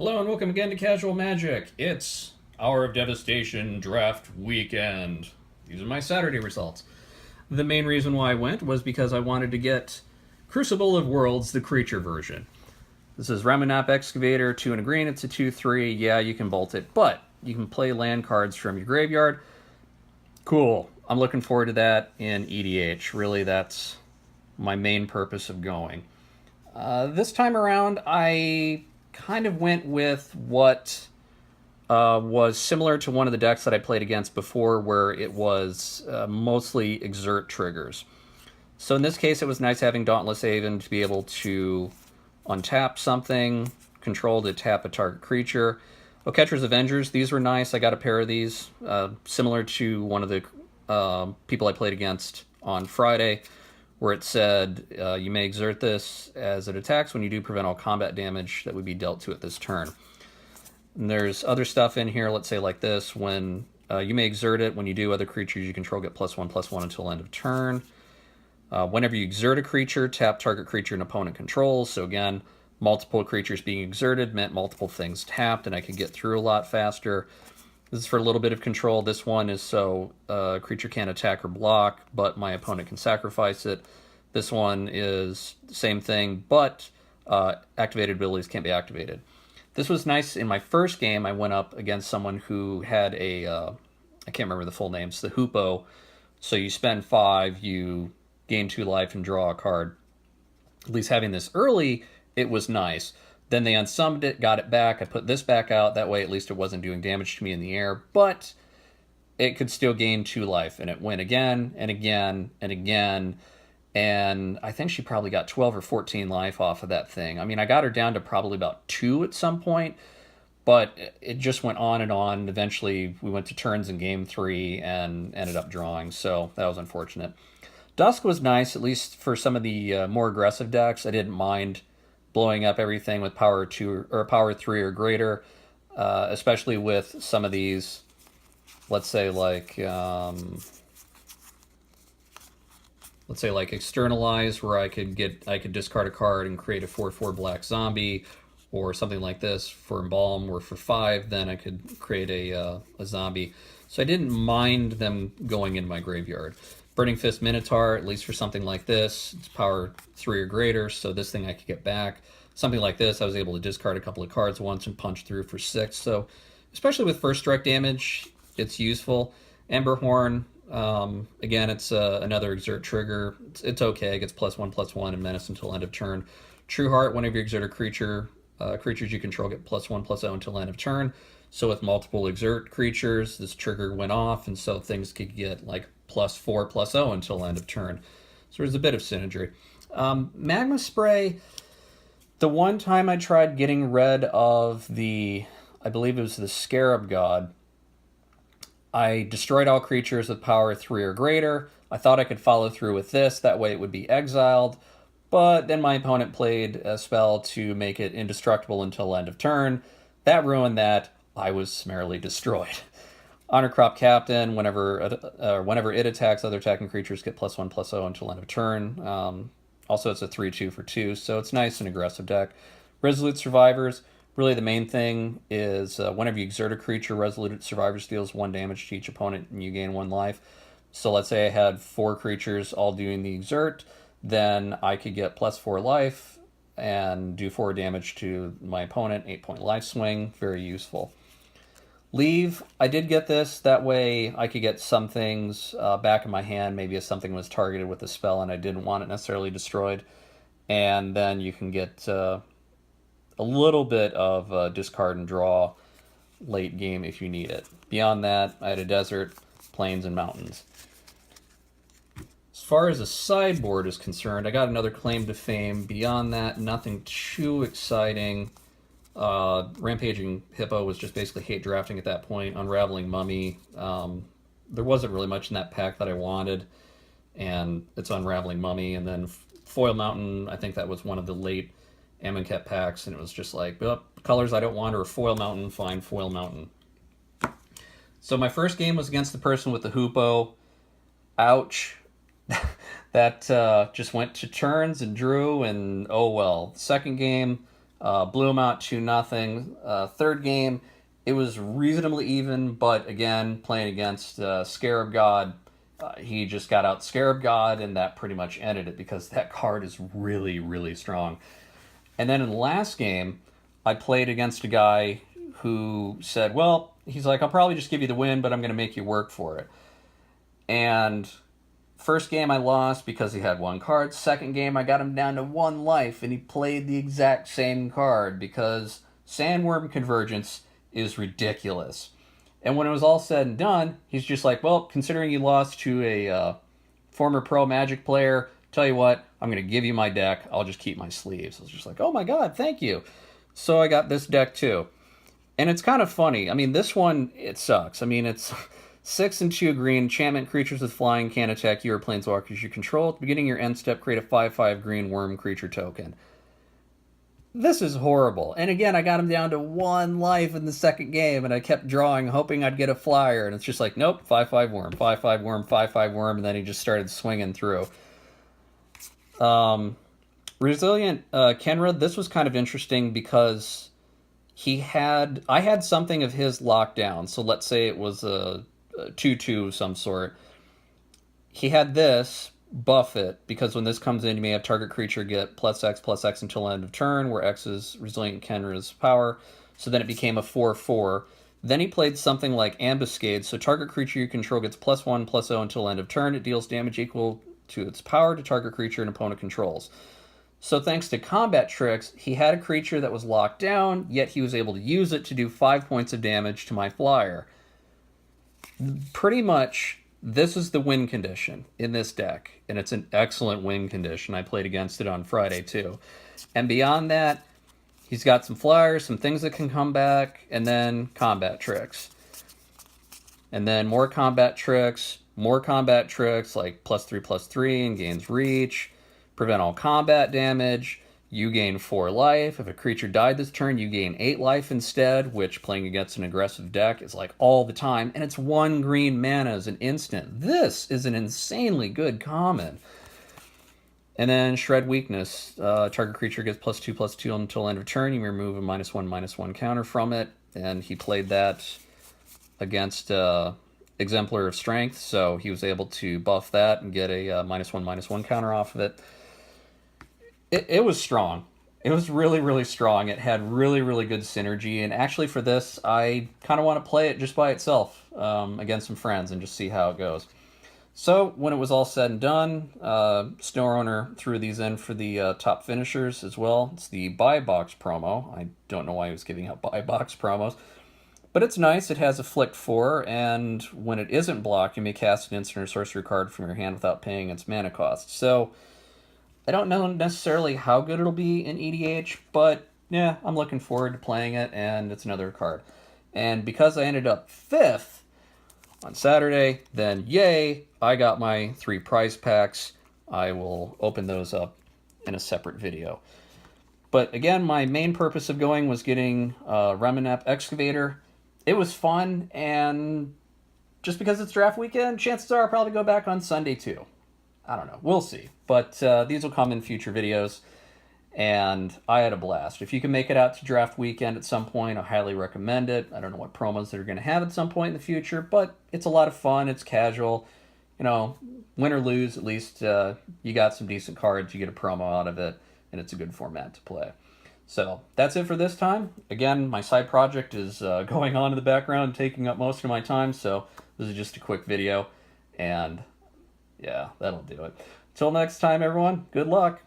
Hello and welcome again to Casual Magic. It's Hour of Devastation Draft Weekend. These are my Saturday results. The main reason why I went was because I wanted to get Crucible of Worlds, the creature version. This is Ramunap Excavator, 2 and a green, it's a 2/3. Yeah, you can bolt it, but you can play land cards from your graveyard. Cool. I'm looking forward to that in EDH. Really, that's my main purpose of going. This time around, I kind of went with what was similar to one of the decks that I played against before, where it was mostly exert triggers. So in this case, it was nice having Dauntless Haven to be able to untap something, control to tap a target creature. Catcher's Avengers, these were nice. I got a pair of these, similar to one of the people I played against on Friday, where it said you may exert this as it attacks. When you do, prevent all combat damage that would be dealt to it this turn. And there's other stuff in here, let's say like this, when you may exert it. When you do, other creatures you control get +1/+1 until end of turn. Whenever you exert a creature, tap target creature an opponent controls. So again, multiple creatures being exerted meant multiple things tapped, and I could get through a lot faster. This is for a little bit of control. This one is so a creature can't attack or block, but my opponent can sacrifice it. This one is the same thing, but activated abilities can't be activated. This was nice. In my first game, I went up against someone who had a, I can't remember the full names, the Hoopo. So you spend 5, you gain 2 life and draw a card. At least having this early, it was nice. Then they unsummoned it, got it back. I put this back out. That way, at least it wasn't doing damage to me in the air. But it could still gain 2 life. And it went again and again and again. And I think she probably got 12 or 14 life off of that thing. I mean, I got her down to probably about 2 at some point. But it just went on and on. Eventually, we went to turns in game 3 and ended up drawing. So that was unfortunate. Dusk was nice, at least for some of the more aggressive decks. I didn't mind blowing up everything with power 2 or power 3 or greater, especially with some of these, let's say like Externalize, where I could discard a card and create a 4/4 black zombie, or something like this for Embalm, where for 5 then I could create a zombie. So I didn't mind them going in my graveyard. Burning Fist Minotaur, at least for something like this, it's power 3 or greater, so this thing I could get back. Something like this, I was able to discard a couple of cards once and punch through for 6. So, especially with first strike damage, it's useful. Emberhorn, again, it's another exert trigger. It's okay. It gets +1/+1 and menace until end of turn. Trueheart, whenever you exert a creature, creatures you control get +1/+0 until end of turn. So with multiple exert creatures, this trigger went off, and so things could get like +4/+0 until end of turn. So there's a bit of synergy. Magma Spray, the one time I tried getting rid of the, I believe it was the Scarab God, I destroyed all creatures with power 3 or greater. I thought I could follow through with this, that way it would be exiled, but then my opponent played a spell to make it indestructible until end of turn. That ruined that. I was summarily destroyed. Honor Crop Captain, whenever it attacks, other attacking creatures get +1/+0 until end of turn. Also, it's a 3/2 for 2, so it's nice and aggressive deck. Resolute Survivors, really the main thing is whenever you exert a creature, Resolute Survivors deals 1 damage to each opponent and you gain 1 life. So let's say I had 4 creatures all doing the exert, then I could get +4 life and do 4 damage to my opponent, 8-point life swing, very useful. Leave, I did get this, that way I could get some things back in my hand, maybe if something was targeted with a spell and I didn't want it necessarily destroyed, and then you can get a little bit of discard and draw late game if you need it. Beyond that, I had a desert, plains, and mountains. As far as the sideboard is concerned, I got another Claim to Fame. Beyond that, nothing too exciting. Rampaging Hippo was just basically hate drafting at that point. Unraveling Mummy, there wasn't really much in that pack that I wanted, and it's Unraveling Mummy. And then Foil Mountain, I think that was one of the late Amonkhet packs, and it was just like, oh, colors I don't want are Foil Mountain, fine, Foil Mountain. So my first game was against the person with the Hoopo. Ouch. That just went to turns and drew, and oh well. Second game, Blew him out 2-0. Third game, it was reasonably even, but again, playing against Scarab God, he just got out Scarab God, and that pretty much ended it because that card is really, really strong. And then in the last game, I played against a guy who said, well, he's like, I'll probably just give you the win, but I'm going to make you work for it. And first game I lost because he had one card. Second game I got him down to 1 life, and he played the exact same card because Sandworm Convergence is ridiculous. And when it was all said and done, he's just like, well, considering you lost to a former pro Magic player, tell you what, I'm going to give you my deck. I'll just keep my sleeves. I was just like, oh my god, thank you. So I got this deck too. And it's kind of funny. I mean, this one, it sucks. I mean, it's 6 and 2 green. Enchantment creatures with flying can't attack you or planeswalkers you control. At the beginning of your end step, create a 5/5 green worm creature token. This is horrible. And again, I got him down to 1 life in the second game, and I kept drawing, hoping I'd get a flyer. And it's just like, nope, 5/5 worm, 5/5 worm, 5/5 worm, and then he just started swinging through. Resilient Kenra, this was kind of interesting because I had something of his locked down. So let's say it was a 2/2 of some sort. He had this, buff it, because when this comes in, you may have target creature get +X until end of turn, where X is Resilient Kenra's power. So then it became a 4/4. Then he played something like Ambuscade, so target creature you control gets +1/+0 until end of turn. It deals damage equal to its power to target creature an opponent controls. So thanks to combat tricks, he had a creature that was locked down, yet he was able to use it to do 5 points of damage to my flyer. Pretty much, this is the win condition in this deck, and it's an excellent win condition. I played against it on Friday, too. And beyond that, he's got some flyers, some things that can come back, and then combat tricks. And then more combat tricks, like +3/+3 and gains reach. Prevent all combat damage. You gain 4 life. If a creature died this turn, you gain 8 life instead, which playing against an aggressive deck is like all the time. And it's 1 green mana as an instant. This is an insanely good common. And then Shred Weakness. Target creature gets +2/+2 until end of turn. You may remove a -1/-1 counter from it. And he played that against Exemplar of Strength, so he was able to buff that and get a -1/-1 counter off of it. It was strong. It was really, really strong. It had really, really good synergy. And actually for this, I kind of want to play it just by itself against some friends and just see how it goes. So when it was all said and done, SnowRunner threw these in for the top finishers as well. It's the buy box promo. I don't know why he was giving out buy box promos. But it's nice. It has a Flick 4, and when it isn't blocked, you may cast an instant or sorcery card from your hand without paying its mana cost. So I don't know necessarily how good it'll be in EDH, but yeah, I'm looking forward to playing it, and it's another card. And because I ended up 5th on Saturday, then yay, I got my 3 prize packs. I will open those up in a separate video. But again, my main purpose of going was getting Reminap Excavator. It was fun, and just because it's draft weekend, chances are I'll probably go back on Sunday too. I don't know. We'll see. But these will come in future videos, and I had a blast. If you can make it out to draft weekend at some point, I highly recommend it. I don't know what promos they're going to have at some point in the future, but it's a lot of fun. It's casual. You know, win or lose, at least you got some decent cards. You get a promo out of it, and it's a good format to play. So that's it for this time. Again, my side project is going on in the background, taking up most of my time, so this is just a quick video, and yeah, that'll do it. Till next time, everyone, good luck.